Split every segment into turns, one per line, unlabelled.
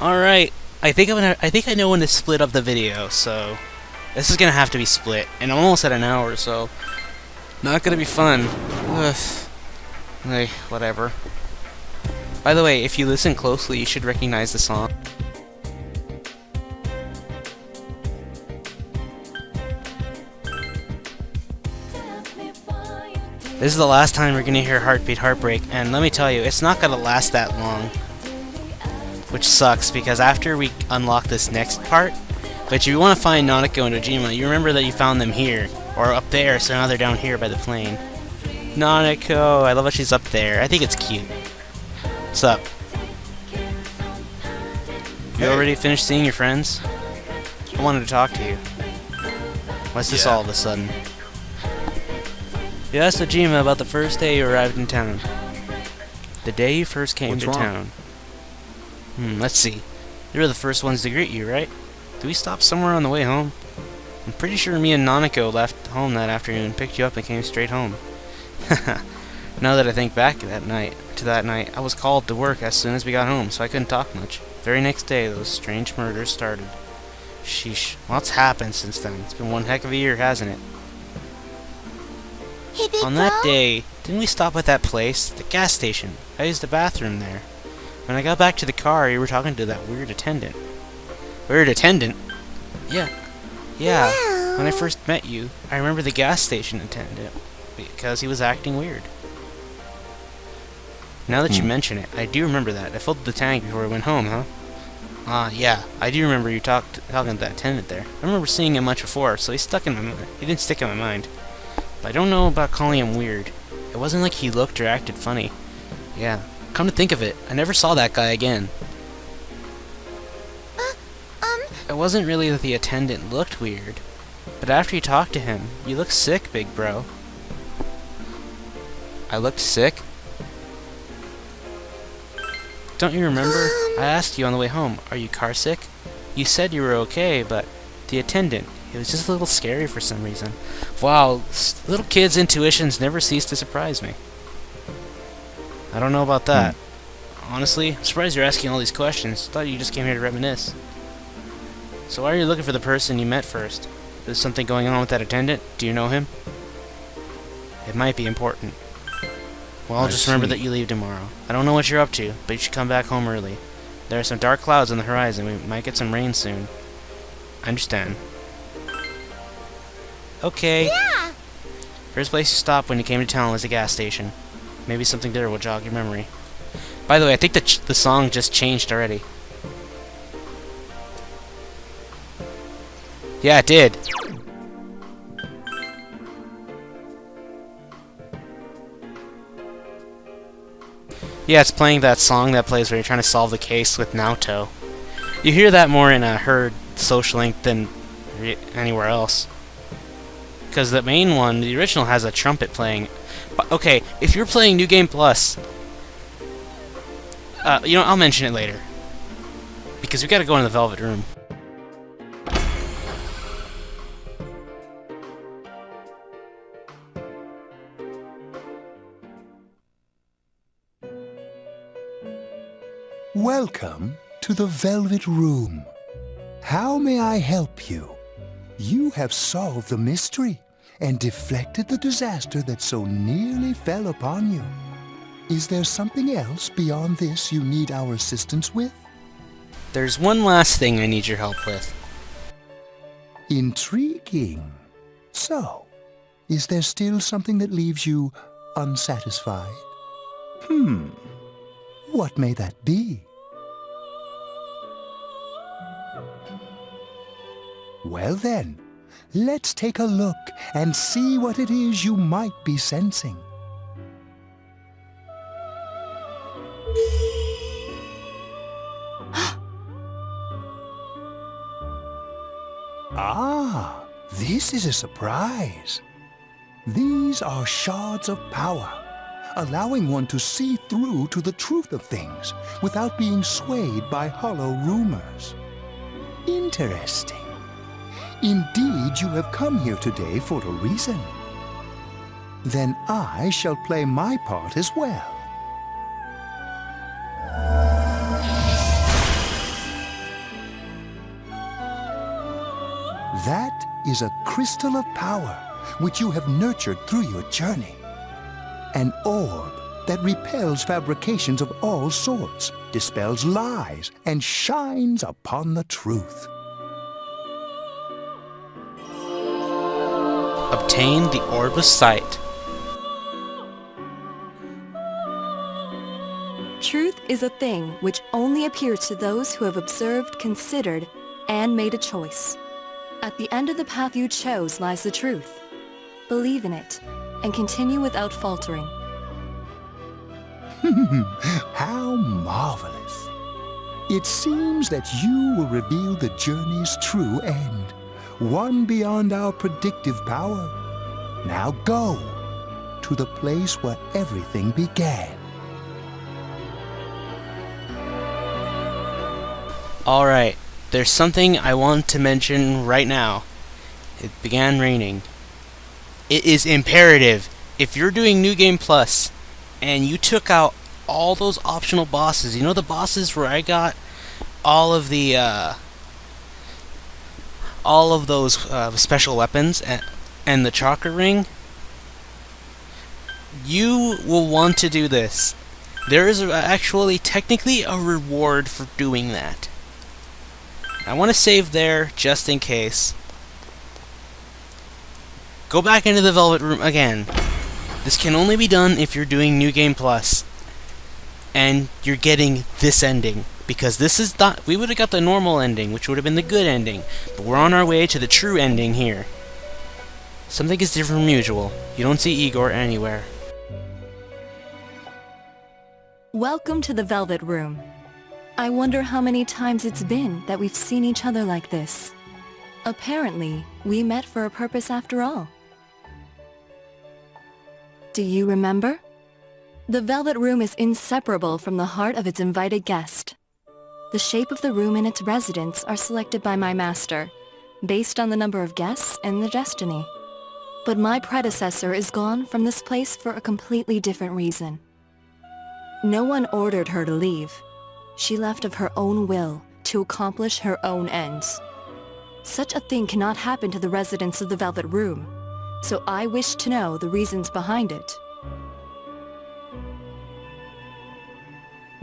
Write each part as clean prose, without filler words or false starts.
Alright, I think I know when to split up the video, so this is gonna have to be split, and I'm almost at an hour, so not gonna be fun. Ugh. Hey, whatever. By the way, if you listen closely, you should recognize the song. This is the last time we're gonna hear Heartbeat Heartbreak, and let me tell you, it's not gonna last that long. Which sucks, because after we unlock this next part, but if you want to find Nanako and Ojima, you remember that you found them here, or up there, so now they're down here by the plane. Nanako, I love how she's up there. I think it's cute. What's up? You already finished seeing your friends? I wanted to talk to you. What's this all of a sudden? You asked Ojima about the first day you arrived in town. The day you first came to town. Let's see. They were the first ones to greet you, right? Did we stop somewhere on the way home? I'm pretty sure me and Nanako left home that afternoon, picked you up, and came straight home. Now that I think back to that night, I was called to work as soon as we got home, so I couldn't talk much. The very next day, those strange murders started. Sheesh. What's happened since then? It's been one heck of a year, hasn't it? On that day, didn't we stop at that place? The gas station. I used the bathroom there. When I got back to the car, you were talking to that weird attendant. Weird attendant? Yeah. Yeah. When I first met you, I remember the gas station attendant, because he was acting weird. Now that you mention it, I do remember that. I filled the tank before I went home, huh? Yeah. I do remember you talking to that attendant there. I remember seeing him much before, so he didn't stick in my mind. But I don't know about calling him weird. It wasn't like he looked or acted funny. Yeah. Come to think of it, I never saw that guy again. It wasn't really that the attendant looked weird, but after you talked to him, you looked sick, big bro. I looked sick? Don't you remember? I asked you on the way home, are you car sick? You said you were okay, but the attendant, it was just a little scary for some reason. Wow, little kids' intuitions never cease to surprise me. I don't know about that. Honestly, I'm surprised you're asking all these questions. Thought you just came here to reminisce. So why are you looking for the person you met first? Is something going on with that attendant? Do you know him? It might be important. Well, just remember that you leave tomorrow. I don't know what you're up to, but you should come back home early. There are some dark clouds on the horizon. We might get some rain soon. I understand. Okay. Yeah. First place you stopped when you came to town was the gas station. Maybe something there will jog your memory. By the way, I think the song just changed already. Yeah, it did. Yeah, it's playing that song that plays where you're trying to solve the case with Naoto. You hear that more in a Herd Social Link than anywhere else. Because the main one, the original, has a trumpet playing. But, okay, if you're playing New Game Plus, you know, I'll mention it later. Because we gotta go in the Velvet Room.
Welcome to the Velvet Room. How may I help you? You have solved the mystery and deflected the disaster that so nearly fell upon you. Is there something else beyond this you need our assistance with?
There's one last thing I need your help with.
Intriguing. So, is there still something that leaves you unsatisfied? What may that be? Well then, let's take a look and see what it is you might be sensing. Ah, this is a surprise. These are shards of power, allowing one to see through to the truth of things without being swayed by hollow rumors. Interesting. Indeed, you have come here today for a reason. Then I shall play my part as well. That is a crystal of power which you have nurtured through your journey. An orb that repels fabrications of all sorts, dispels lies, and shines upon the truth.
Obtain the Orb of Sight.
Truth is a thing which only appears to those who have observed, considered, and made a choice. At the end of the path you chose lies the truth. Believe in it, and continue without faltering.
How marvelous! It seems that you will reveal the journey's true end, one beyond our predictive power. Now go to the place where everything began.
Alright, there's something I want to mention right now. It began raining. It is imperative, if you're doing New Game Plus, and you took out all those optional bosses, you know the bosses where I got all of those special weapons and the chakra ring, you will want to do this. There is actually technically a reward for doing that. I want to save there just in case. Go back into the Velvet Room again. This can only be done if you're doing New Game Plus and you're getting this ending, because this is not, we would have got the normal ending, which would have been the good ending, but we're on our way to the true ending here. Something is different from usual. You don't see Igor anywhere.
Welcome to the Velvet Room. I wonder how many times it's been that we've seen each other like this. Apparently, we met for a purpose after all. Do you remember? The Velvet Room is inseparable from the heart of its invited guest. The shape of the room and its residents are selected by my master, based on the number of guests and the destiny. But my predecessor is gone from this place for a completely different reason. No one ordered her to leave. She left of her own will to accomplish her own ends. Such a thing cannot happen to the residents of the Velvet Room, so I wish to know the reasons behind it.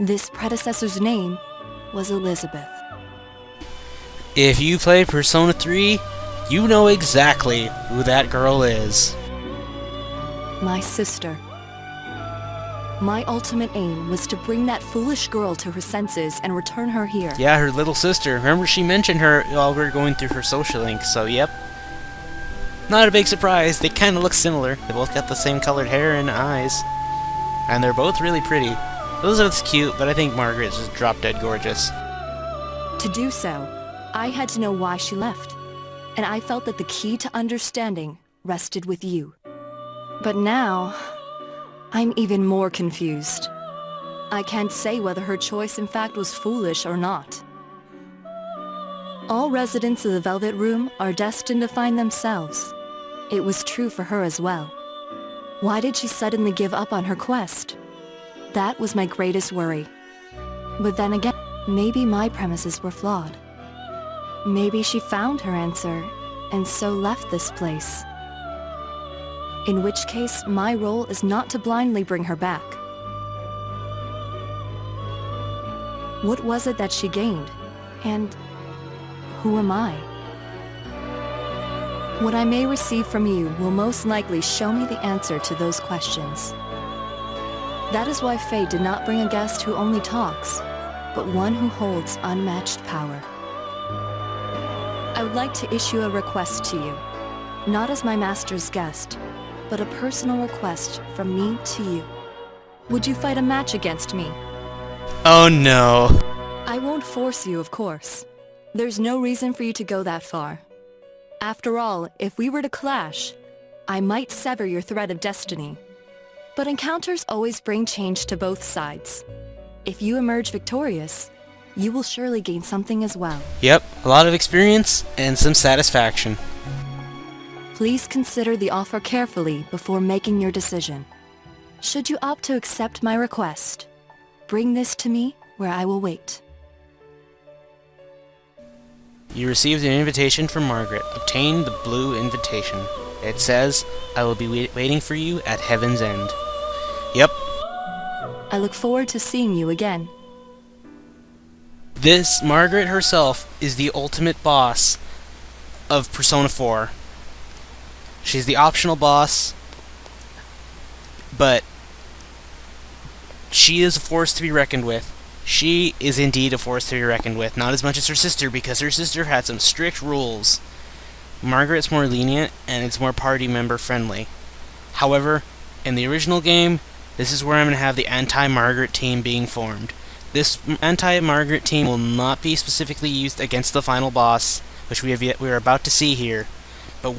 This predecessor's name was Elizabeth.
If you play Persona 3, you know exactly who that girl is.
My sister. My ultimate aim was to bring that foolish girl to her senses and return her here.
Yeah, her little sister. Remember, she mentioned her while we were going through her social link, so yep. Not a big surprise. They kind of look similar. They both got the same colored hair and eyes. And they're both really pretty. Elizabeth's cute, but I think Margaret's just drop-dead gorgeous.
To do so, I had to know why she left. And I felt that the key to understanding rested with you. But now, I'm even more confused. I can't say whether her choice in fact was foolish or not. All residents of the Velvet Room are destined to find themselves. It was true for her as well. Why did she suddenly give up on her quest? That was my greatest worry. But then again, maybe my premises were flawed. Maybe she found her answer and so left this place. In which case, my role is not to blindly bring her back. What was it that she gained? And who am I? What I may receive from you will most likely show me the answer to those questions. That is why fate did not bring a guest who only talks, but one who holds unmatched power. I would like to issue a request to you, not as my master's guest, but a personal request from me to you. Would you fight a match against me?
Oh no.
I won't force you, of course. There's no reason for you to go that far. After all, if we were to clash, I might sever your thread of destiny. But encounters always bring change to both sides. If you emerge victorious, you will surely gain something as well.
Yep, a lot of experience and some satisfaction.
Please consider the offer carefully before making your decision. Should you opt to accept my request, bring this to me where I will wait.
You received an invitation from Margaret. Obtain the blue invitation. It says, I will be waiting for you at Heaven's End. Yep.
I look forward to seeing you again.
This, Margaret herself, is the ultimate boss of Persona 4. She's the optional boss, but she is a force to be reckoned with. She is indeed a force to be reckoned with. Not as much as her sister, because her sister had some strict rules. Margaret's more lenient, and it's more party member friendly. However, in the original game, this is where I'm going to have the anti-Margaret team being formed. This anti-Margaret team will not be specifically used against the final boss, which we are about to see here. But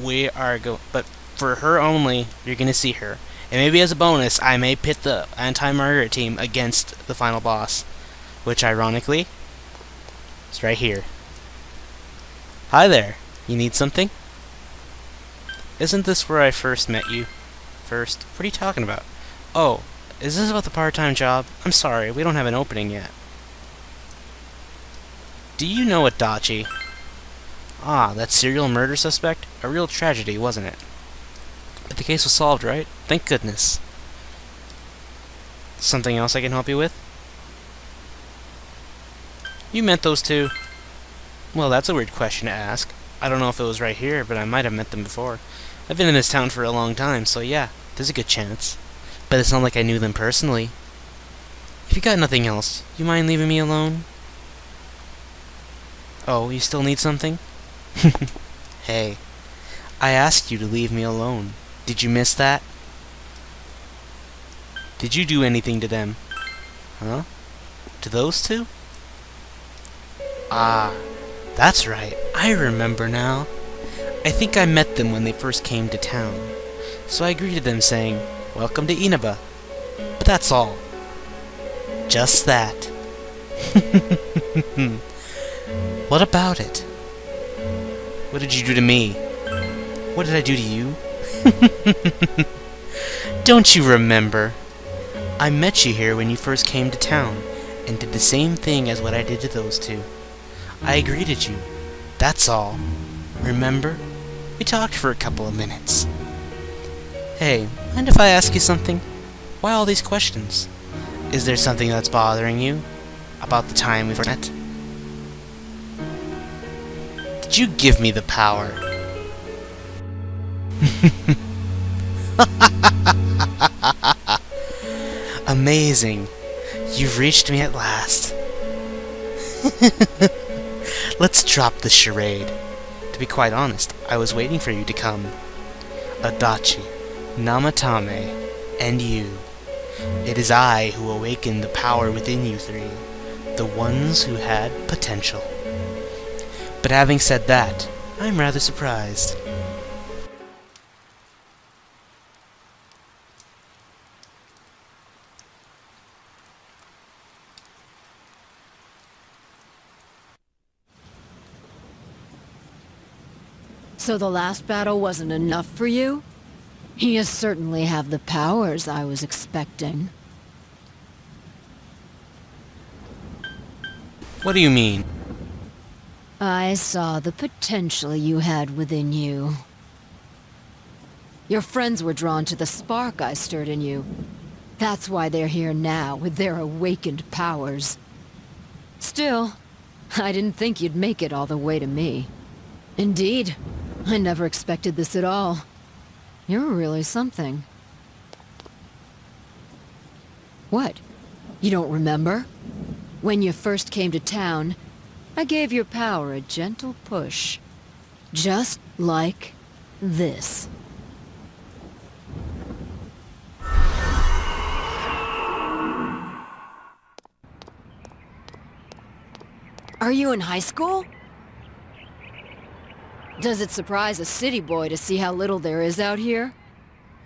but for her only, you're going to see her. And maybe as a bonus, I may pit the anti-Margaret team against the final boss, which ironically is right here. Hi there. You need something? Isn't this where I first met you? First? What are you talking about? Oh, is this about the part-time job? I'm sorry, we don't have an opening yet. Do you know Adachi? Ah, that serial murder suspect? A real tragedy, wasn't it? But the case was solved, right? Thank goodness. Something else I can help you with? You met those two? Well, that's a weird question to ask. I don't know if it was right here, but I might have met them before. I've been in this town for a long time, so yeah, there's a good chance. But it's not like I knew them personally. If you got nothing else, you mind leaving me alone? Oh, you still need something? Hey, I asked you to leave me alone. Did you miss that? Did you do anything to them? Huh? To those two? Ah, that's right. I remember now. I think I met them when they first came to town. So I greeted them saying, "Welcome to Inaba." But that's all. Just that. What about it? What did you do to me? What did I do to you? Don't you remember? I met you here when you first came to town, and did the same thing as what I did to those two. I greeted you. That's all. Remember? We talked for a couple of minutes. Hey, mind if I ask you something? Why all these questions? Is there something that's bothering you? About the time we first met? Did you give me the power? Amazing. You've reached me at last. Let's drop the charade. To be quite honest, I was waiting for you to come. Adachi, Namatame, and you. It is I who awakened the power within you three, the ones who had potential. But having said that, I'm rather surprised.
So the last battle wasn't enough for you? You certainly have the powers I was expecting.
What do you mean?
I saw the potential you had within you. Your friends were drawn to the spark I stirred in you. That's why they're here now, with their awakened powers. Still, I didn't think you'd make it all the way to me. Indeed, I never expected this at all. You're really something. What? You don't remember? When you first came to town, I gave your power a gentle push. Just like this. Are you in high school? Does it surprise a city boy to see how little there is out here?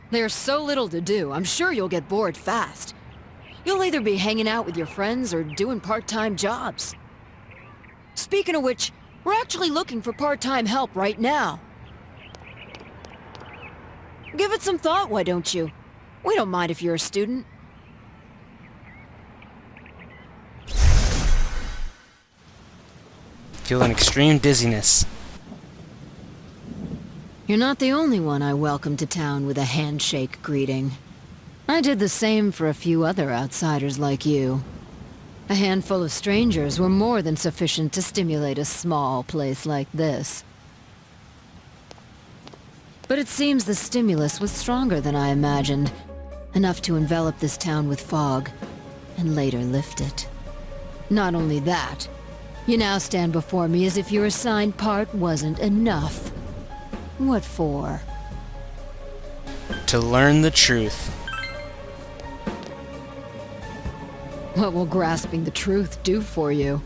There's so little to do, I'm sure you'll get bored fast. You'll either be hanging out with your friends or doing part-time jobs. Speaking of which, we're actually looking for part-time help right now. Give it some thought, why don't you? We don't mind if you're a student.
Feeling extreme dizziness.
You're not the only one I welcomed to town with a handshake greeting. I did the same for a few other outsiders like you. A handful of strangers were more than sufficient to stimulate a small place like this. But it seems the stimulus was stronger than I imagined. Enough to envelop this town with fog, and later lift it. Not only that, you now stand before me as if your assigned part wasn't enough. What for?
To learn the truth.
What will grasping the truth do for you?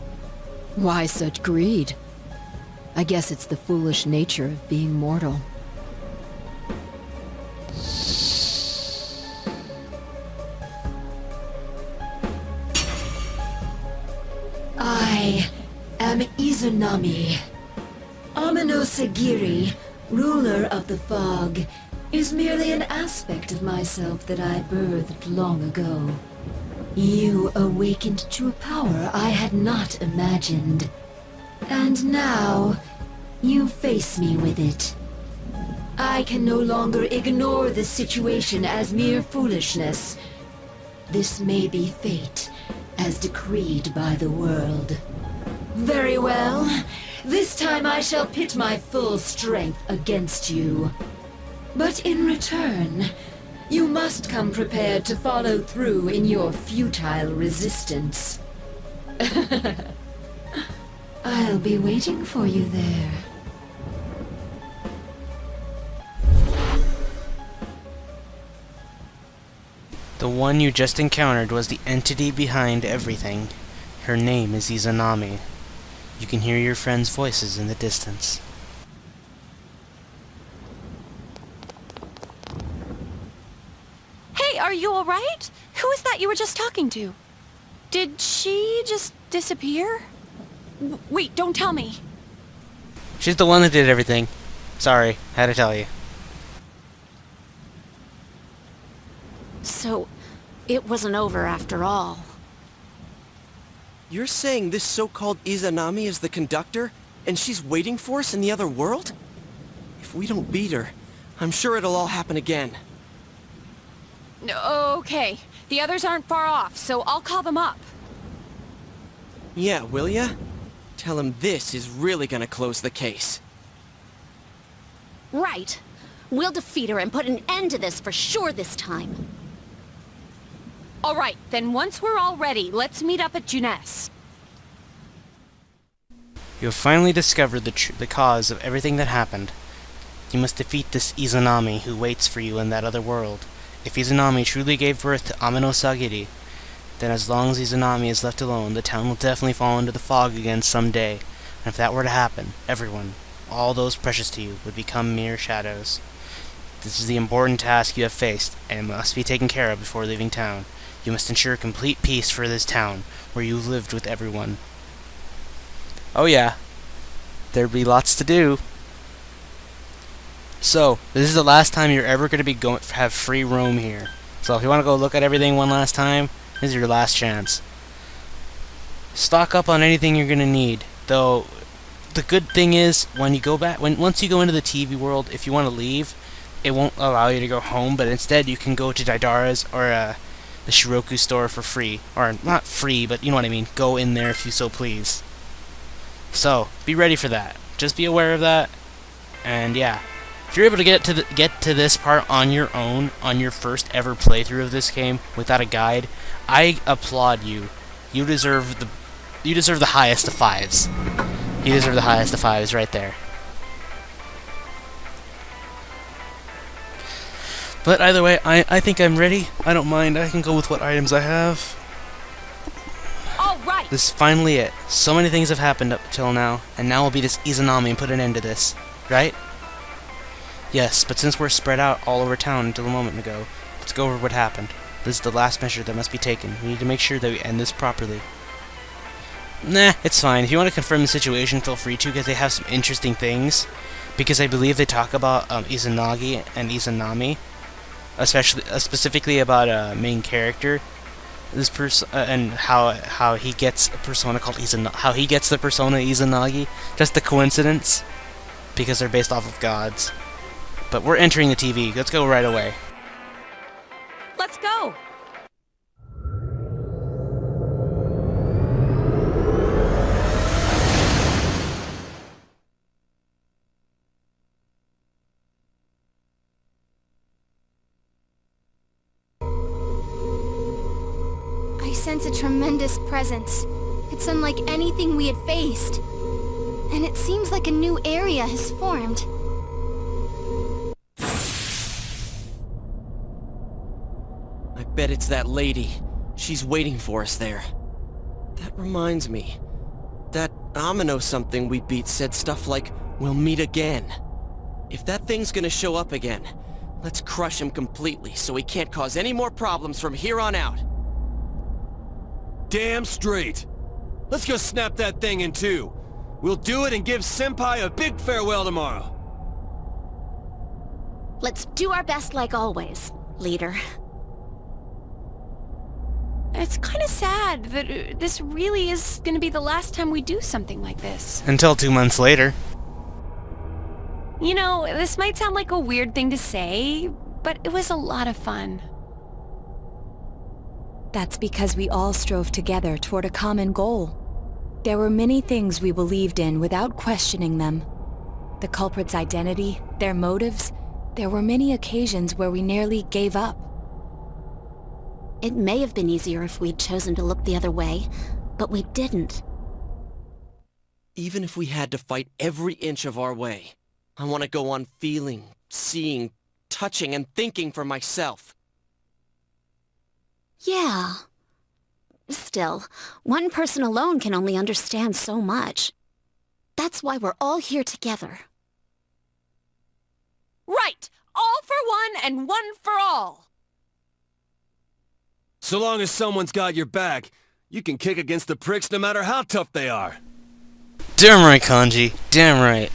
Why such greed? I guess it's the foolish nature of being mortal. I am Izanami. Aminosagiri, ruler of the fog, is merely an aspect of myself that I birthed long ago. You awakened to a power I had not imagined. And now, you face me with it. I can no longer ignore the situation as mere foolishness. This may be fate, as decreed by the world. Very well. This time I shall pit my full strength against you. But in return, you must come prepared to follow through in your futile resistance. I'll be waiting for you there.
The one you just encountered was the entity behind everything. Her name is Izanami. You can hear your friends' voices in the distance.
Hey, are you alright? Who is that you were just talking to? Did she just disappear? Wait, don't tell me.
She's the one that did everything. Sorry, had to tell you.
So, it wasn't over after all.
You're saying this so-called Izanami is the conductor, and she's waiting for us in the other world? If we don't beat her, I'm sure it'll all happen again.
Okay, the others aren't far off, so I'll call them up.
Yeah, will ya? Tell him this is really gonna close the case.
Right. We'll defeat her and put an end to this for sure this time.
Alright, then once we're all ready, let's meet up at GAS.
You have finally discovered the cause of everything that happened. You must defeat this Izanami who waits for you in that other world. If Izanami truly gave birth to Amino Sagiri, then as long as Izanami is left alone, the town will definitely fall into the fog again someday. And if that were to happen, everyone, all those precious to you, would become mere shadows. This is the important task you have faced, and it must be taken care of before leaving town. You must ensure complete peace for this town, where you lived with everyone. Oh yeah, there'd be lots to do. So, this is the last time you're ever going to have free roam here. So if you want to go look at everything one last time, this is your last chance. Stock up on anything you're going to need. Though, the good thing is, when you go back, once you go into the TV world, if you want to leave, it won't allow you to go home, but instead you can go to Daidara's or the Shiroku store for free. Or, not free, but you know what I mean. Go in there if you so please. So, be ready for that. Just be aware of that. And yeah. If you're able to get to this part on your own, on your first ever playthrough of this game, without a guide, I applaud you. You deserve the highest of fives. You deserve the highest of fives right there. But either way, I think I'm ready. I don't mind. I can go with what items I have.
Alright!
This is finally it. So many things have happened up till now, and now will be this Izanami and put an end to this. Right? Yes, but since we're spread out all over town until a moment ago, let's go over what happened. This is the last measure that must be taken. We need to make sure that we end this properly. Nah, it's fine. If you want to confirm the situation, feel free to, because they have some interesting things. Because I believe they talk about Izanagi and Izanami, especially specifically about a main character. this person and how he gets a persona called how he gets the persona Izanagi. Just a coincidence, because they're based off of gods. But we're entering the TV. Let's go right away.
Let's go!
I sense a tremendous presence. It's unlike anything we had faced. And it seems like a new area has formed.
I bet it's that lady. She's waiting for us there. That reminds me. That Amino something we beat said stuff like, "We'll meet again." If that thing's gonna show up again, let's crush him completely so he can't cause any more problems from here on out.
Damn straight. Let's go snap that thing in two. We'll do it and give Senpai a big farewell tomorrow.
Let's do our best like always, leader.
It's kind of sad that this really is going to be the last time we do something like this.
Until 2 months later.
You know, this might sound like a weird thing to say, but it was a lot of fun.
That's because we all strove together toward a common goal. There were many things we believed in without questioning them. The culprit's identity, their motives. There were many occasions where we nearly gave up.
It may have been easier if we'd chosen to look the other way, but we didn't.
Even if we had to fight every inch of our way, I want to go on feeling, seeing, touching, and thinking for myself.
Yeah. Still, one person alone can only understand so much. That's why we're all here together.
Right! All for one and one for all!
So long as someone's got your back, you can kick against the pricks no matter how tough they are.
Damn right, Kanji. Damn right.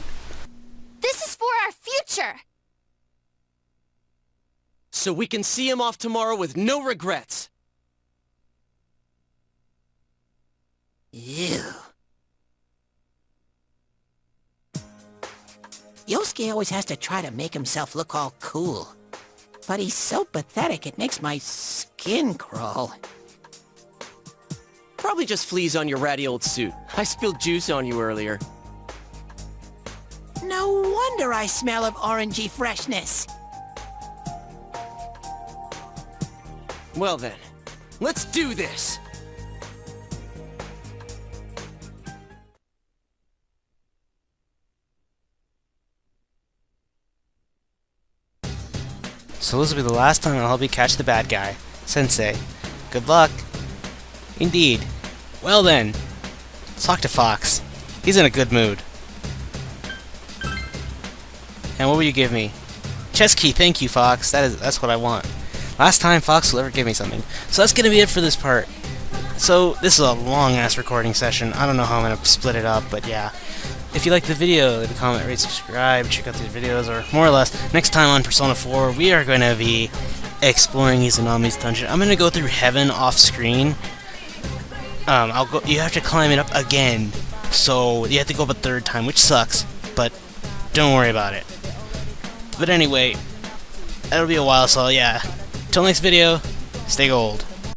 This is for our future!
So we can see him off tomorrow with no regrets.
Ew. Yosuke always has to try to make himself look all cool. But he's so pathetic it makes my skin crawl.
Probably just fleas on your ratty old suit. I spilled juice on you earlier.
No wonder I smell of orangey freshness.
Well then, let's do this!
So this will be the last time I'll help you catch the bad guy. Sensei. Good luck. Indeed. Well then, let's talk to Fox. He's in a good mood. And what will you give me? Chess key, thank you, Fox. That's what I want. Last time Fox will ever give me something. So that's gonna be it for this part. So this is a long-ass recording session. I don't know how I'm gonna split it up, but yeah. If you liked the video, leave a comment, rate, subscribe, check out these videos, or more or less, next time on Persona 4, we are going to be exploring Izanami's dungeon. I'm going to go through heaven off-screen. You have to climb it up again, so you have to go up a third time, which sucks, but don't worry about it. But anyway, that'll be a while, so yeah. Till next video, stay gold.